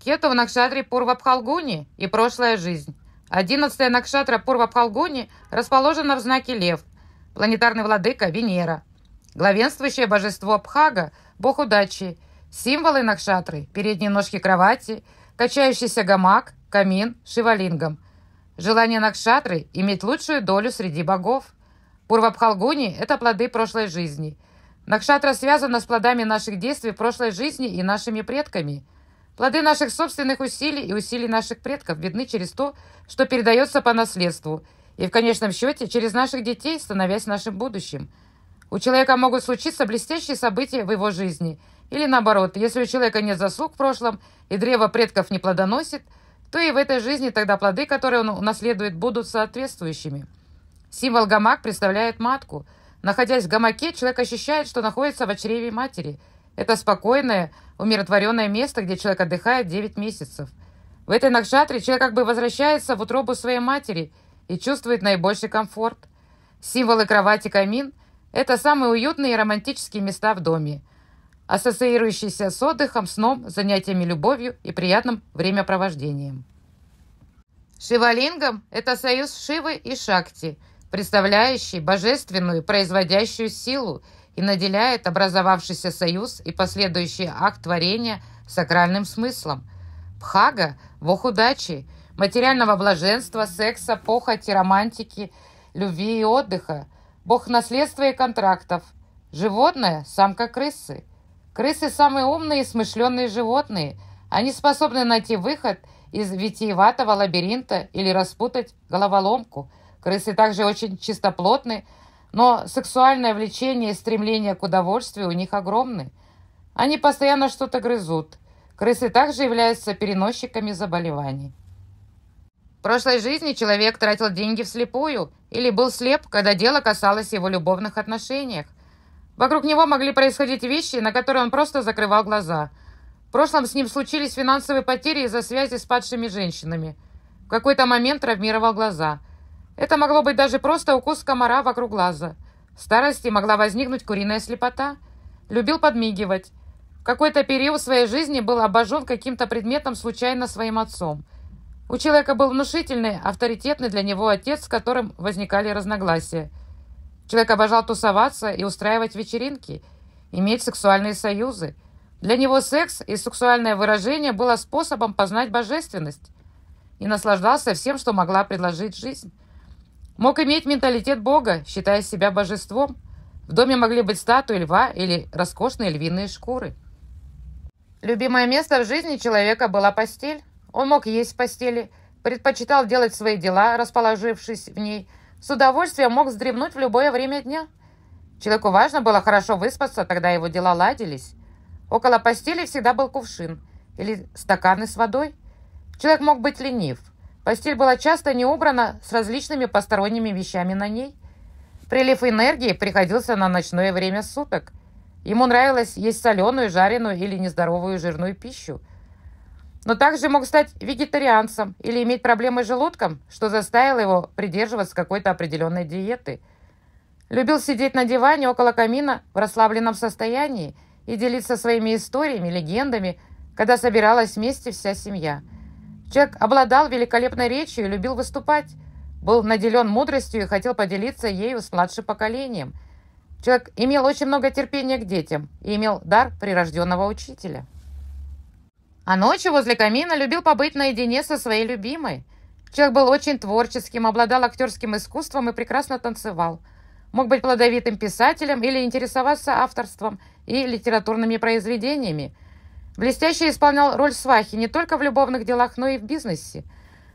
Кету в Накшатре Пурва-Бхалгуни и прошлая жизнь. 11-я Накшатра Пурва-Бхалгуни расположена в знаке Лев, планетарный владыка Венера. Главенствующее божество Бхага – бог удачи. Символы Накшатры – передние ножки кровати, качающийся гамак, камин, шивалингам. Желание Накшатры – иметь лучшую долю среди богов. Пурва-Бхалгуни – это плоды прошлой жизни. Накшатра связана с плодами наших действий в прошлой жизни и нашими предками. Плоды наших собственных усилий и усилий наших предков видны через то, что передается по наследству, и в конечном счете через наших детей, становясь нашим будущим. У человека могут случиться блестящие события в его жизни, или наоборот, если у человека нет заслуг в прошлом и древо предков не плодоносит, то и в этой жизни тогда плоды, которые он унаследует, будут соответствующими. Символ гамак представляет матку. Находясь в гамаке, человек ощущает, что находится в чреве матери. Это спокойное, умиротворенное место, где человек отдыхает 9 месяцев. В этой накшатре человек как бы возвращается в утробу своей матери и чувствует наибольший комфорт. Символы кровати, камин – это самые уютные и романтические места в доме, ассоциирующиеся с отдыхом, сном, занятиями любовью и приятным времяпровождением. Шивалингам – это союз Шивы и Шакти, представляющий божественную производящую силу и наделяет образовавшийся союз и последующий акт творения сакральным смыслом. Бхага – бог удачи, материального блаженства, секса, похоти, романтики, любви и отдыха, бог наследства и контрактов. Животное – самка крысы. Крысы – самые умные и смышленые животные. Они способны найти выход из витиеватого лабиринта или распутать головоломку. Крысы также очень чистоплотны, но сексуальное влечение и стремление к удовольствию у них огромны. Они постоянно что-то грызут. Крысы также являются переносчиками заболеваний. В прошлой жизни человек тратил деньги вслепую или был слеп, когда дело касалось его любовных отношениях. Вокруг него могли происходить вещи, на которые он просто закрывал глаза. В прошлом с ним случились финансовые потери из-за связи с падшими женщинами. В какой-то момент травмировал глаза. Это могло быть даже просто укус комара вокруг глаза. В старости могла возникнуть куриная слепота. Любил подмигивать. В какой-то период своей жизни был обожжен каким-то предметом случайно своим отцом. У человека был внушительный, авторитетный для него отец, с которым возникали разногласия. Человек обожал тусоваться и устраивать вечеринки, иметь сексуальные союзы. Для него секс и сексуальное выражение было способом познать божественность и наслаждался всем, что могла предложить жизнь. Мог иметь менталитет Бога, считая себя божеством. В доме могли быть статуи льва или роскошные львиные шкуры. Любимое место в жизни человека была постель. Он мог есть в постели, предпочитал делать свои дела, расположившись в ней. С удовольствием мог вздремнуть в любое время дня. Человеку важно было хорошо выспаться, тогда его дела ладились. Около постели всегда был кувшин или стаканы с водой. Человек мог быть ленив. Постель была часто не убрана с различными посторонними вещами на ней. Прилив энергии приходился на ночное время суток. Ему нравилось есть соленую, жареную или нездоровую жирную пищу. Но также мог стать вегетарианцем или иметь проблемы с желудком, что заставило его придерживаться какой-то определенной диеты. Любил сидеть на диване около камина в расслабленном состоянии и делиться своими историями, легендами, когда собиралась вместе вся семья. Человек обладал великолепной речью и любил выступать, был наделен мудростью и хотел поделиться ею с младшим поколением. Человек имел очень много терпения к детям и имел дар прирожденного учителя. А ночью возле камина любил побыть наедине со своей любимой. Человек был очень творческим, обладал актерским искусством и прекрасно танцевал. Мог быть плодовитым писателем или интересоваться авторством и литературными произведениями. Блестяще исполнял роль свахи не только в любовных делах, но и в бизнесе.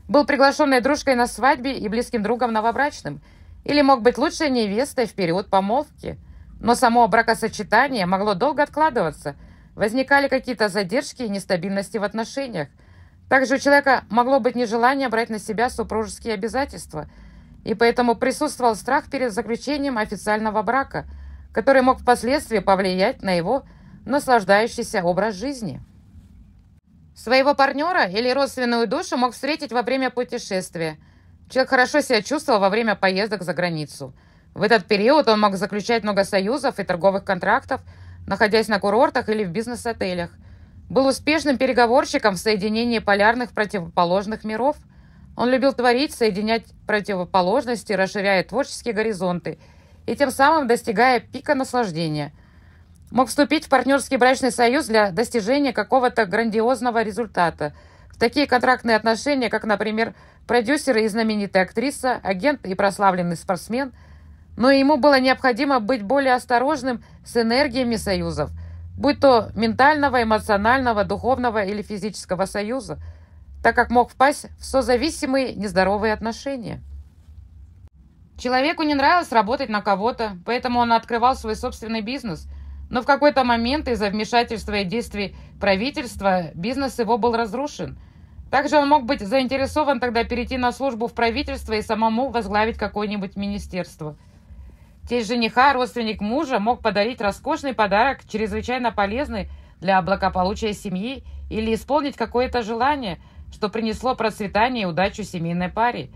Был приглашенной дружкой на свадьбе и близким другом новобрачным. Или мог быть лучшей невестой в период помолвки. Но само бракосочетание могло долго откладываться. Возникали какие-то задержки и нестабильности в отношениях. Также у человека могло быть нежелание брать на себя супружеские обязательства. И поэтому присутствовал страх перед заключением официального брака, который мог впоследствии повлиять на его наслаждающийся образ жизни. Своего партнера или родственную душу мог встретить во время путешествия. Человек хорошо себя чувствовал во время поездок за границу. В этот период он мог заключать много союзов и торговых контрактов, находясь на курортах или в бизнес-отелях. Был успешным переговорщиком в соединении полярных противоположных миров. Он любил творить, соединять противоположности, расширяя творческие горизонты и тем самым достигая пика наслаждения. Мог вступить в партнерский брачный союз для достижения какого-то грандиозного результата. В такие контрактные отношения, как, например, продюсер и знаменитая актриса, агент и прославленный спортсмен. Но ему было необходимо быть более осторожным с энергиями союзов, будь то ментального, эмоционального, духовного или физического союза, так как мог впасть в созависимые нездоровые отношения. Человеку не нравилось работать на кого-то, поэтому он открывал свой собственный бизнес, но в какой-то момент из-за вмешательства и действий правительства бизнес его был разрушен. Также он мог быть заинтересован тогда перейти на службу в правительство и самому возглавить какое-нибудь министерство. Тесть жениха, родственник мужа, мог подарить роскошный подарок, чрезвычайно полезный для благополучия семьи, или исполнить какое-то желание, что принесло процветание и удачу семейной паре.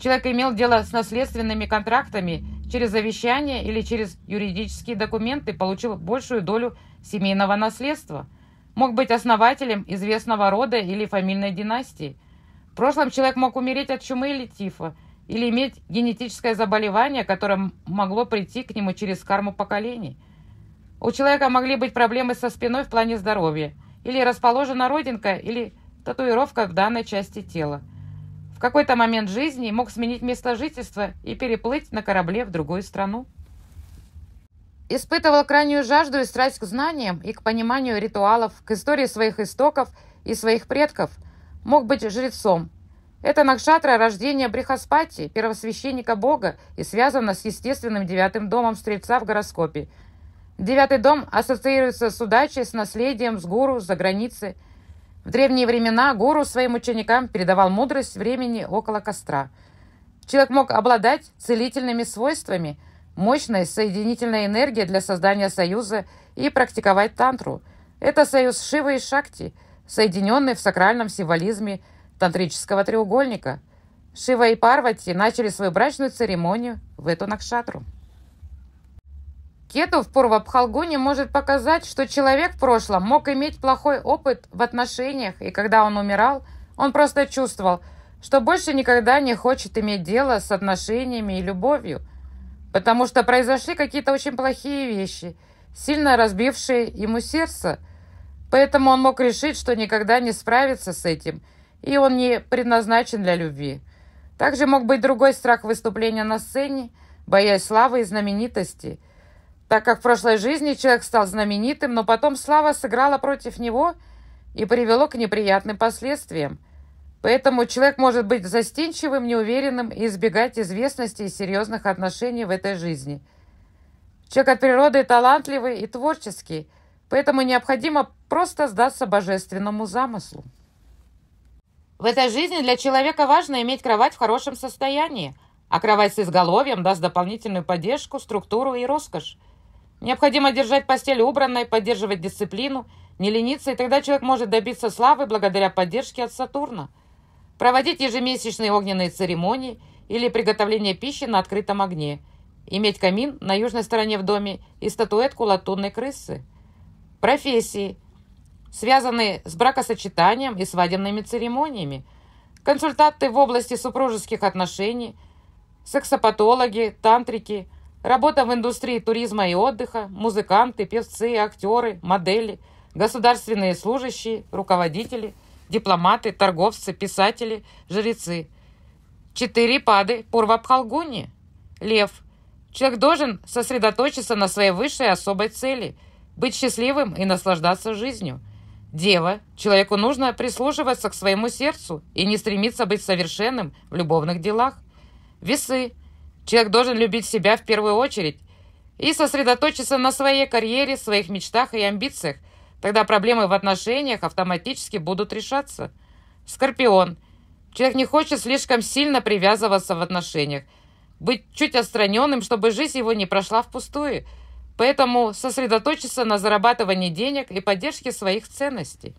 Человек имел дело с наследственными контрактами, через завещание или через юридические документы получил большую долю семейного наследства. Мог быть основателем известного рода или фамильной династии. В прошлом человек мог умереть от чумы или тифа, или иметь генетическое заболевание, которое могло прийти к нему через карму поколений. У человека могли быть проблемы со спиной в плане здоровья, или расположена родинка, или татуировка в данной части тела. В какой-то момент жизни мог сменить место жительства и переплыть на корабле в другую страну. Испытывал крайнюю жажду и страсть к знаниям и к пониманию ритуалов, к истории своих истоков и своих предков. Мог быть жрецом. Это накшатра рождения Брихаспати, первосвященника Бога, и связано с естественным 9-м домом Стрельца в гороскопе. 9-й дом ассоциируется с удачей, с наследием, с гуру, за границей. В древние времена гуру своим ученикам передавал мудрость времени около костра. Человек мог обладать целительными свойствами, мощной соединительной энергией для создания союза и практиковать тантру. Это союз Шивы и Шакти, соединенный в сакральном символизме тантрического треугольника. Шива и Парвати начали свою брачную церемонию в эту накшатру. Кету в Пурва-Пхалгуни может показать, что человек в прошлом мог иметь плохой опыт в отношениях, и когда он умирал, он просто чувствовал, что больше никогда не хочет иметь дело с отношениями и любовью, потому что произошли какие-то очень плохие вещи, сильно разбившие ему сердце. Поэтому он мог решить, что никогда не справится с этим, и он не предназначен для любви. Также мог быть другой страх выступления на сцене, боясь славы и знаменитости. Так как в прошлой жизни человек стал знаменитым, но потом слава сыграла против него и привело к неприятным последствиям. Поэтому человек может быть застенчивым, неуверенным и избегать известности и серьезных отношений в этой жизни. Человек от природы талантливый и творческий, поэтому необходимо просто сдаться божественному замыслу. В этой жизни для человека важно иметь кровать в хорошем состоянии, а кровать с изголовьем даст дополнительную поддержку, структуру и роскошь. Необходимо держать постель убранной, поддерживать дисциплину, не лениться, и тогда человек может добиться славы благодаря поддержке от Сатурна. Проводить ежемесячные огненные церемонии или приготовление пищи на открытом огне. Иметь камин на южной стороне в доме и статуэтку латунной крысы. Профессии, связанные с бракосочетанием и свадебными церемониями. Консультанты в области супружеских отношений, сексопатологи, тантрики, работа в индустрии туризма и отдыха, музыканты, певцы, актеры, модели, государственные служащие, руководители, дипломаты, торговцы, писатели, жрецы. 4 пады Пурва-Пхалгуни. Лев. Человек должен сосредоточиться на своей высшей особой цели – быть счастливым и наслаждаться жизнью. Дева. Человеку нужно прислушиваться к своему сердцу и не стремиться быть совершенным в любовных делах. Весы. Человек должен любить себя в первую очередь и сосредоточиться на своей карьере, своих мечтах и амбициях. Тогда проблемы в отношениях автоматически будут решаться. Скорпион. Человек не хочет слишком сильно привязываться в отношениях, быть чуть отстраненным, чтобы жизнь его не прошла впустую. Поэтому сосредоточиться на зарабатывании денег и поддержке своих ценностей.